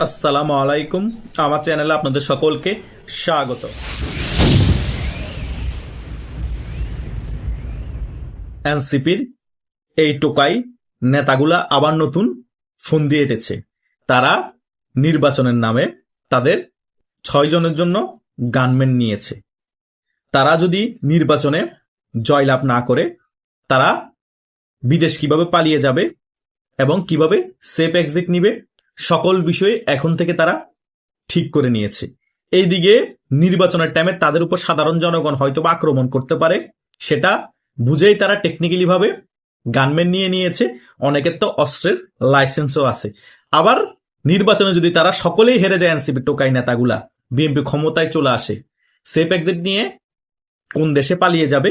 আসসালামু আলাইকুম। আমার চ্যানেলে আপনাদের সকলকে স্বাগত। এনসিপির এই টোকাই নেতাগুলা আবার নতুন ফোন দিয়ে এঁটেছে। তারা নির্বাচনের নামে তাদের 6 জনের জন্য গানম্যান নিয়েছে। তারা যদি নির্বাচনে জয়লাভ না করে তারা বিদেশ কিভাবে পালিয়ে যাবে এবং কিভাবে সেফ এক্সিট নিবে সকল বিষয়ে এখন থেকে তারা ঠিক করে নিয়েছে। এইদিকে নির্বাচনের টাইমে তাদের উপর সাধারণ জনগণ হয়তো আক্রমণ করতে পারে, সেটা বুঝেই তারা টেকনিক্যালি ভাবে গানম্যান নিয়ে নিয়েছে। অনেকের তো অস্ত্রের লাইসেন্সও আছে। আবার নির্বাচনে যদি তারা সকলেই হেরে যায়, এনসিপি টোকাই নেতাগুলা, বিএনপি ক্ষমতায় চলে আসে, সেফ এক্সিট নিয়ে কোন দেশে পালিয়ে যাবে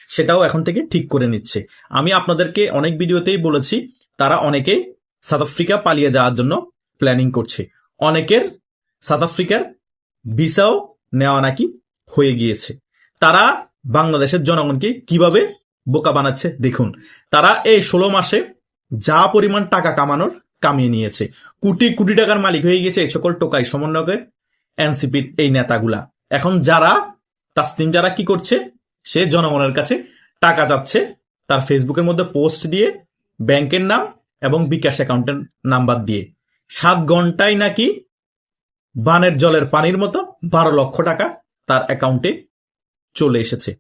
সেটাও এখন থেকে ঠিক করে নিচ্ছে। আমি আপনাদেরকে অনেক ভিডিওতেই বলেছি, তারা অনেকে সাউথ আফ্রিকা পালিয়ে যাওয়ার জন্য প্ল্যানিং করছে। অনেকের সাউথ আফ্রিকার ভিসাও নেওয়া নাকি হয়ে গিয়েছে। তারা বাংলাদেশের জনগণকে কিভাবে বোকা বানাচ্ছে দেখুন। তারা এই 16 মাসে যা পরিমাণ টাকা কামিয়ে নিয়েছে, কোটি কোটি টাকার মালিক হয়ে গেছে এই সকল টোকাই সমন্বয়কের এনসিপির এই নেতাগুলা। এখন যারা তাসনিম যারা কি করছে, সে জনগণের কাছে টাকা যাচ্ছে তার ফেসবুকের মধ্যে পোস্ট দিয়ে, ব্যাংকের নাম এবং বিকাশ অ্যাকাউন্টের নাম্বার দিয়ে। 7 ঘন্টায় নাকি বানের জলের পানির মতো 12 লক্ষ টাকা তার অ্যাকাউন্টে চলে এসেছে।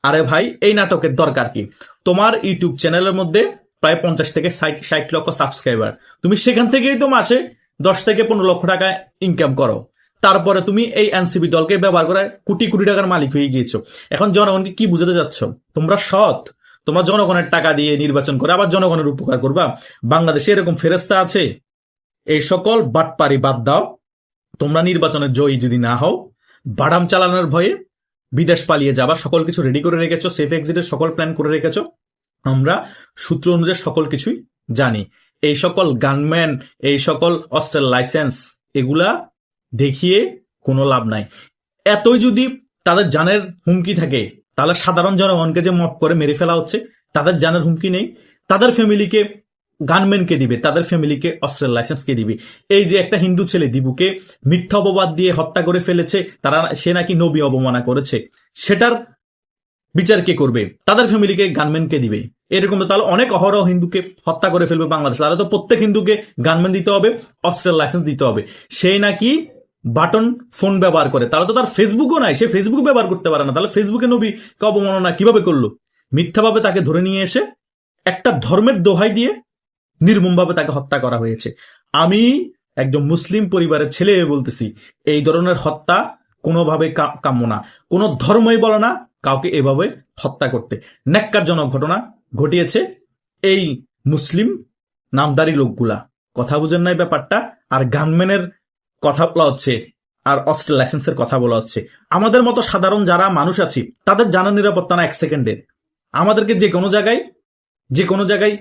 আরে ভাই, এই নাটকের দরকার কি? তোমার ইউটিউব চ্যানেলের মধ্যে প্রায় 50 থেকে 60 লক্ষ সাবস্ক্রাইবার, তুমি সেখান থেকেই তো মাসে 10 থেকে 15 লক্ষ টাকা ইনকাম করো। তারপরে তুমি এই এনসিপি দলকে ব্যবহার করে কোটি কোটি টাকার মালিক হয়ে গিয়েছো। এখন জনগণকে কি বুঝাতে যাচ্ছ? তোমরা সৎ, তোমরা জনগণের টাকা দিয়ে নির্বাচন করে আবার জনগণের উপকার করবা? বাংলাদেশে এরকম ফেরেস্তা আছে? এই সকল বাটপারি বাদ দাও। তোমরা নির্বাচনে জয়ী যদি না হও, বাদাম চালানোর ভয়ে বিদেশ পালিয়ে যাবা, সকল কিছু রেডি করে রেখেছো, সেফ এক্সিটের সকল প্ল্যান করে রেখেছো। আমরা সূত্র অনুযায়ী সকল কিছুই জানি। এই সকল গানম্যান, এই সকল অস্ত্রের লাইসেন্স, এগুলা দেখিয়ে কোনো লাভ নাই। এতই যদি তাদের জানের হুমকি থাকে, তাহলে সাধারণ জনগণকে যে মপ করে মেরে ফেলা হচ্ছে, তাদের জানের হুমকি নেই? তাদের ফ্যামিলিকে গানম্যানকে দিবে, তাদের ফ্যামিলিকে অস্ত্রের লাইসেন্স কে দিবে? এই যে একটা হিন্দু ছেলে দিবুকে মিথ্যা অপবাদ দিয়ে হত্যা করে ফেলেছে, তারা সে নাকি নবী অবমাননা করেছে, সেটার বিচার কে করবে? তাদের ফ্যামিলিকে গানম্যানকে দিবে? এরকম তো তাহলে অনেক অহরহ হিন্দুকে হত্যা করে ফেলবে বাংলাদেশ। তাহলে তো প্রত্যেক হিন্দুকে গানম্যান দিতে হবে, অস্ত্রের লাইসেন্স দিতে হবে। সেই নাকি বাটন ফোন ব্যবহার করে, তাহলে তো তার ফেসবুকও নাই, সে ফেসবুক ব্যবহার করতে পারে না। তাহলে ফেসবুকে নবীকে অবমাননা কিভাবে করলো? মিথ্যাভাবে তাকে ধরে নিয়ে এসে একটা ধর্মের দোহাই দিয়ে নির্মমভাবে তাকে হত্যা করা হয়েছে। আমি একজন মুসলিম পরিবারের ছেলে বলতেছি, এই ধরনের হত্যা কোনোভাবে কাম্য না। কোন ধর্মই বলে না কাউকে এভাবে হত্যা করতে। ন্যাক্কারজনক ঘটনা ঘটিয়েছে এই মুসলিম নামদারি লোকগুলা। কথা বুঝেন নাই ব্যাপারটা? আর গানম্যানের কথা বলা হচ্ছে, আর অস্ত্রের লাইসেন্সের কথা বলা হচ্ছে। আমাদের মতো সাধারণ যারা মানুষ আছি, তাদের জানার নিরাপত্তা না 1 সেকেন্ডের। আমাদেরকে যে কোনো জায়গায়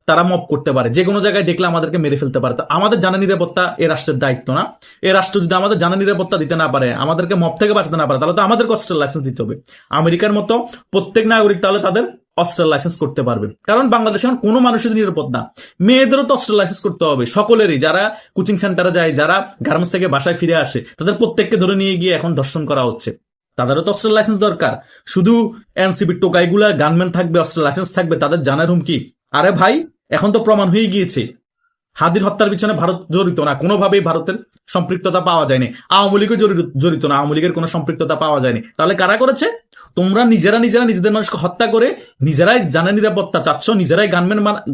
তারা মপ করতে পারে, যে কোনো জায়গায় দেখলে আমাদেরকে মেরে ফেলতে পারে। তো আমাদের জানা নিরাপত্তা এ রাষ্ট্রের দায়িত্ব না? এ রাষ্ট্র যদি আমাদের জানা নিরাপত্তা দিতে না পারে, আমাদেরকে মপ থেকে বাঁচাতে না পারে, তাহলে তো আমাদের অস্ত্রের লাইসেন্স দিতে হবে। আমেরিকার মতো প্রত্যেক নাগরিক তাহলে তাদের অস্ত্রের লাইসেন্স করতে পারবে, কারণ বাংলাদেশে এখন কোনো মানুষের নিরাপদ না। মেয়েদেরও তো অস্ত্রের লাইসেন্স করতে হবে, সকলেরই। যারা কোচিং সেন্টারে যায়, যারা গার্মেন্টস থেকে বাসায় ফিরে আসে, তাদের প্রত্যেককে ধরে নিয়ে গিয়ে এখন ধর্ষণ করা হচ্ছে। তাদেরও তো অস্ত্রের লাইসেন্স দরকার। শুধু এনসিপি টোকাইগুলা গানম্যান থাকবে, অস্ত্রের লাইসেন্স থাকবে, তাদের জানার হুমকি? আরে ভাই, এখন তো প্রমাণ হয়ে গিয়েছে হাদির হত্যার পিছনে ভারত জড়িত না, কোনোভাবেই ভারতের সম্পৃক্ততা পাওয়া যায়নি। আওয়ামী লীগও জড়িত না, আওয়ামী লীগের কোনো সম্পৃক্ততা পাওয়া যায়নি। তাহলে কারা করেছে? তোমরা নিজেরা নিজেদের মানুষকে হত্যা করে নিজেরাই জানা নিরাপত্তা চাচ্ছ, নিজেরাই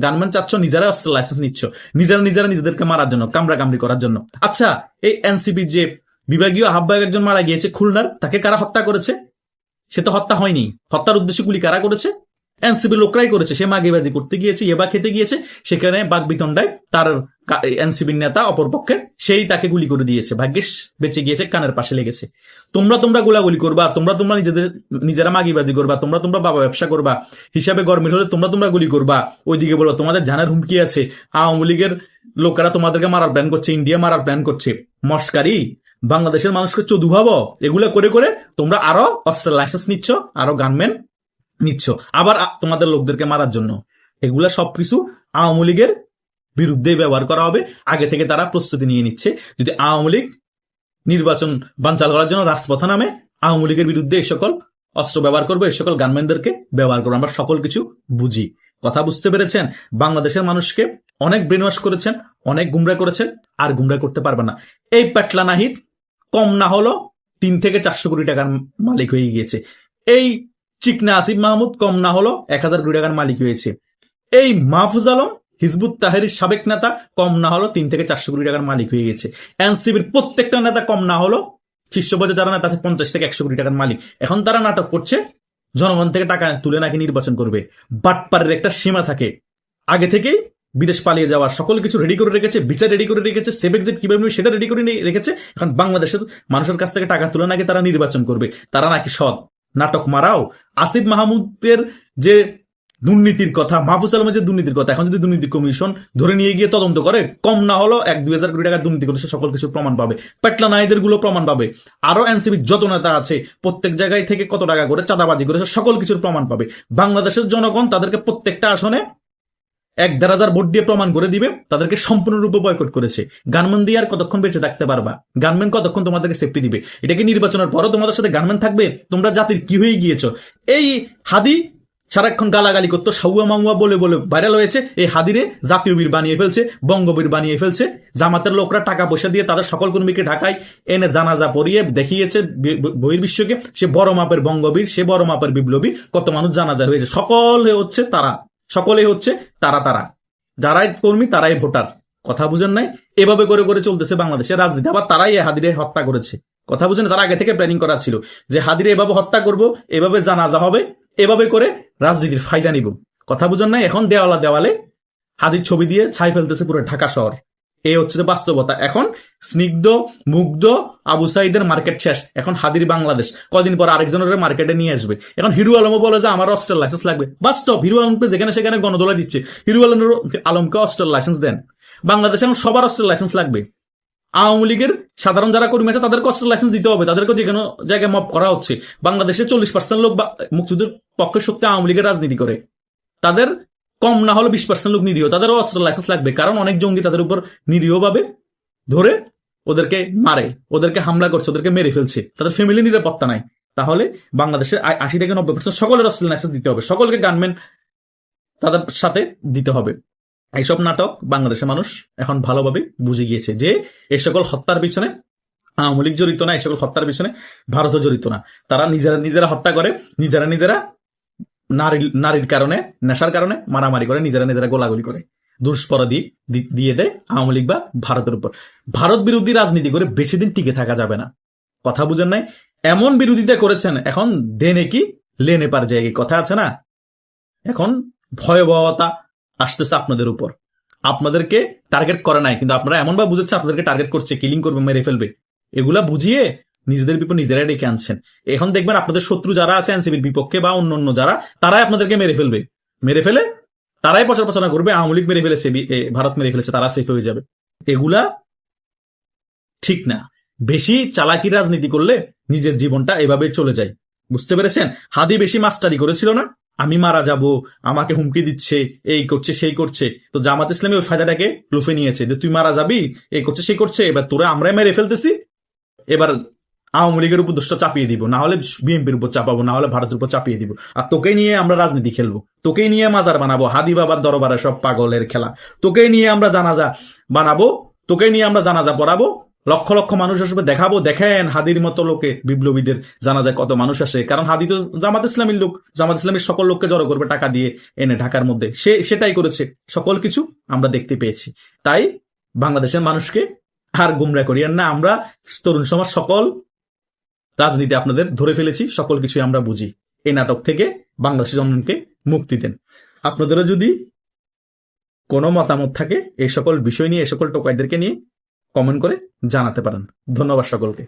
গানম্যান চাচ্ছ, নিজেরাই অস্ত্রের লাইসেন্স নিচ্ছ, নিজেরা নিজেদেরকে মারার জন্য, কামড়ি করার জন্য। আচ্ছা, এই এনসিপির যে বিভাগীয় আহ্বায়ক একজন মারা গিয়েছে খুলনার, তাকে কারা হত্যা করেছে? সে তো হত্যা হয়নি। হত্যার উদ্দেশ্যে গুলি কারা করেছে? এনসিপি লোকরাই করেছে। সে মাগিবাজি করতে গিয়েছে, এবার খেতে গিয়েছে, সেখানে বাগবিতণ্ডায় তার এনসিপির নেতা অপরপক্ষের, সেই তাকে গুলি করে দিয়েছে। ভাগ্যিস বেঁচে গিয়েছে, কানের পাশে লেগেছে। তোমরা গোলাগুলি করবা, তোমরা নিজেরা মাগিবাজি করবা, তোমরা বাবা ব্যবসা করবা, হিসাবে গরমিল হলে তোমরা গুলি করবা। ওইদিকে বলো তোমাদের জানার হুমকি আছে, আওয়ামী লীগের লোকেরা তোমাদেরকে মারার প্ল্যান করছে, ইন্ডিয়া মারার প্ল্যান করছে। মস্কারি, বাংলাদেশের মানুষকে চোদু ভাবো। এগুলা করে করে তোমরা আরো অস্ত্রের লাইসেন্স নিচ্ছ, আরো গানম্যান নিচ্ছ, আবার তোমাদের লোকদেরকে মারার জন্য। এগুলা সবকিছু আওয়ামী লীগের বিরুদ্ধে ব্যবহার করা হবে। আগে থেকে তারা প্রস্তুতি নিয়ে নিচ্ছে, যদি আওয়ামী লীগ নির্বাচন বানচাল করার জন্য রাজপথে নামে, আওয়ামী লীগের বিরুদ্ধে এই সকল অস্ত্র ব্যবহার করবে, এই সকল গানম্যানদেরকে ব্যবহার করবো। আমরা সকল কিছু বুঝি। কথা বুঝতে পেরেছেন? বাংলাদেশের মানুষকে অনেক ব্রেন ওয়াশ করেছেন, অনেক গুমরা করেছেন, আর গুমরা করতে পারবে না। এই পেটলা নাহিদ কম না হলো 3 থেকে 400 কোটি টাকার মালিক হয়ে গিয়েছে। এই চিকনা আসিফ মাহমুদ কম না হলো 1000 কোটি টাকার মালিক হয়েছে। এই মাহফুজ আলম হিজবুত তাহরীর সাবেক নেতা কম না হলো 3 থেকে 400 কোটি টাকার মালিক হয়ে গেছে। এনসিপির প্রত্যেকটা নেতা কম না হলো শীর্ষ পর্যায়ে যারা নেতা আছে 50 থেকে 100 কোটি টাকার মালিক। এখন তারা নাটক করছে জনগণ থেকে টাকা তুলে নাকি নির্বাচন করবে। বাটপারের একটা সীমা থাকে। আগে থেকেই বিদেশ পালিয়ে যাওয়ার সকল কিছু রেডি করে রেখেছে, ভিসা রেডি করে রেখেছে, সেভ এক্সিট কিভাবে সেটা রেডি করে রেখেছে। এখন বাংলাদেশের মানুষের কাছ থেকে টাকা তুলে নাকি তারা নির্বাচন করবে। তারা নাকি সৎ? নাটক মারাও। আসিফ মাহমুদের যে দুর্নীতির কথা, মাহফুজ আলমের যে দুর্নীতির কথা, এখন যদি দুর্নীতি কমিশন ধরে নিয়ে গিয়ে তদন্ত করে, কম না হলো 1-2 হাজার কোটি টাকা দুর্নীতি করেছে, সকল কিছু প্রমাণ পাবে। পেটলা নাহিদের গুলো প্রমাণ পাবে। আরো এনসিপির যত নেতা আছে প্রত্যেক জায়গায় থেকে কত টাকা করে চাঁদাবাজি করেছে, সকল কিছুর প্রমাণ পাবে। বাংলাদেশের জনগণ তাদেরকে প্রত্যেকটা আসনে 1-1.5 হাজার ভোট দিয়ে প্রমাণ করে দিবে তাদেরকে সম্পূর্ণরূপে বয়কট করেছে। গানম্যান দিয়ে আর কতক্ষণ বেঁচে থাকতে পারবা? গানম্যান কতক্ষণ তোমাদেরকে সেফটি দিবে? এটা কি নির্বাচনের পরও তোমাদের সাথে গানম্যান থাকবে? তোমরা জাতির কি হয়ে গিয়েছো? এই হাদি সারাক্ষণ গালাগালি করতো, সাউয়া মাউয়া বলে বলে ভাইরাল হয়েছে। এই হাদিরে জাতীয় বীর বানিয়ে ফেলছে, বঙ্গবীর বানিয়ে ফেলছে। জামাতের লোকরা টাকা পয়সা দিয়ে তাদের সকল কর্মীকে ঢাকায় এনে জানাজা পড়িয়ে দেখিয়েছে বহির্বিশ্বকে সে বড় মাপের বঙ্গবীর, সে বড় মাপের বিপ্লবী। কত মানুষ জানাজা হয়েছে। সকলে হচ্ছে তারা যারাই কর্মী তারাই ভোটার। কথা বুঝেন নাই? এভাবে করে করে চলতেছে বাংলাদেশের রাজনীতি। আবার তারাই হাদিরে হত্যা করেছে। কথা বুঝেন? তারা আগে থেকে প্ল্যানিং করা ছিল যে হাদিরে এভাবে হত্যা করব, এভাবে জানাজা হবে, এভাবে করে রাজনীতির ফায়দা নিব। কথা বুঝেন নাই? এখন দেওয়ালে হাদির ছবি দিয়ে ছাই ফেলতেছে পুরো ঢাকা শহর। এই হচ্ছে যে বাস্তবতা। এখন স্নিগ্ধ মুগ্ধ আবু সাইদের মার্কেট শেষ। এখন হাদির বাংলাদেশ। কদিন পর আরেকজনের মার্কেটে নিয়ে আসবে। এখন হিরু আলমও বলে যে আমার অস্ত্রের লাইসেন্স লাগবে। বাস্তব, হিরু আলমকে যেখানে সেখানে গণদোলা দিচ্ছে। হিরু আলমকে অস্ত্রের লাইসেন্স দেন। বাংলাদেশে এখন সবার অস্ত্রের লাইসেন্স লাগবে। আওয়ামী লীগের সাধারণ যারা কর্মী আছে তাদেরকে অস্ত্রের লাইসেন্স দিতে হবে। তাদেরকে যে কোনো জায়গায় মপ করা হচ্ছে। বাংলাদেশে 40% লোক মুক্তিযুদ্ধের পক্ষে শক্তি আওয়ামী লীগের রাজনীতি করে। তাদের কম না হলে 20% লোক নিরীহ। তাদেরও অস্ত্রের লাইসেন্স লাগবে, কারণ অনেক জঙ্গি তাদের উপর নিরীহভাবে ধরে ওদেরকে মারে, ওদেরকে হামলা করছে, ওদেরকে মেরে ফেলছে। তাদের ফ্যামিলি নিরাপত্তা নাই। তাহলে বাংলাদেশের 80 থেকে 90% সকলের অস্ত্রের লাইসেন্স দিতে হবে। সকলকে গানম্যান তাদের সাথে দিতে হবে। এইসব নাটক বাংলাদেশের মানুষ এখন ভালোভাবে বুঝে গিয়েছে যে এই সকল হত্যার পিছনে আওয়ামী লীগ জড়িত না, এই সকল হত্যার পিছনে ভারতও জড়িত না। তারা নিজেরা হত্যা করে, নিজেরা নারীর কারণে, নেশার কারণে মারামারি করে, নিজেরা গোলাগুলি করে, দুষ্পরাধী দিয়ে দেয় আওয়ামী লীগ বা ভারতের উপর। ভারত বিরোধী রাজনীতি করে বেশি দিন টিকে থাকা যাবে না। কথা বুঝেন নাই? এমন বিরোধিতা করেছেন, এখন দেনে কি লেনে পার জায়গায় কথা আছে না। এখন ভয়াবহতা আসতেছে আপনাদের উপর। আপনাদেরকে টার্গেট করে নাই, কিন্তু আপনারা এমন ভাবে বুঝেছেন আপনাদেরকে টার্গেট করছে, কিলিং করবে, মেরে ফেলবে। এগুলা বুঝিয়ে নিজেদের বিপদ নিজেরাই ডেকে আনছেন। এখন দেখবেন আপনাদের শত্রু যারা আছে এনসিপির বিপক্ষে বা অন্য যারা, তারাই আপনাদেরকে মেরে ফেলবে। মেরে ফেলে তারাই প্রচারণা করবে আওয়ামী লীগ মেরে ফেলেছে, ভারত মেরে ফেলেছে, তারা সেফ হয়ে যাবে। এগুলা ঠিক না। বেশি চালাকি রাজনীতি করলে নিজের জীবনটা এভাবে চলে যায়। বুঝতে পেরেছেন? হাদি বেশি মাস্টারি করেছিল না, আমি মারা যাব, আমাকে হুমকি দিচ্ছে, এই করছে সেই করছে। তো জামাত ইসলামী ওই ফায়দাটাকে লুফে নিয়েছে যে তুই মারা যাবি, এই করছে সেই করছে, এবার তোরা আমরাই মেরে ফেলতেছি, এবার আওয়ামী লীগের উপর দোষটা চাপিয়ে দিব, না হলে বিএনপির উপর চাপাবো, না হলে ভারতের উপর চাপিয়ে দিব। আর তোকেই নিয়ে আমরা রাজনীতি খেলবো, তোকেই নিয়ে মাজার বানাবো, হাদি বাবার দরবারে সব পাগলের খেলা। তোকেই নিয়ে আমরা জানাজা বানাবো, তোকেই নিয়ে আমরা জানাজা পড়াবো, লক্ষ লক্ষ মানুষ আসবে, দেখাবো, দেখেন হাদির মতো লোকে বিপ্লবীদের জানাজায় কত মানুষ আসে। কারণ হাদি তো জামাত ইসলামীর লোক, জামাত ইসলামীর সকল লোককে জড়ো করবে টাকা দিয়ে এনে ঢাকার মধ্যে। সেটাই করেছে। সকল কিছু আমরা দেখতে পেয়েছি। তাই বাংলাদেশের মানুষকে আর গুমরা করিয়েন না। আমরা তরুণ সমাজ সকল রাজনীতি আপনাদের ধরে ফেলেছি, সকল কিছু আমরা বুঝি। এই নাটক থেকে বাংলাদেশের জনগণকে মুক্তি দেন। আপনাদেরও যদি কোনো মতামত থাকে এই সকল বিষয় নিয়ে, এই সকল টোকাইদেরকে নিয়ে কমেন্ট করে জানাতে পারেন। ধন্যবাদ সকলকে।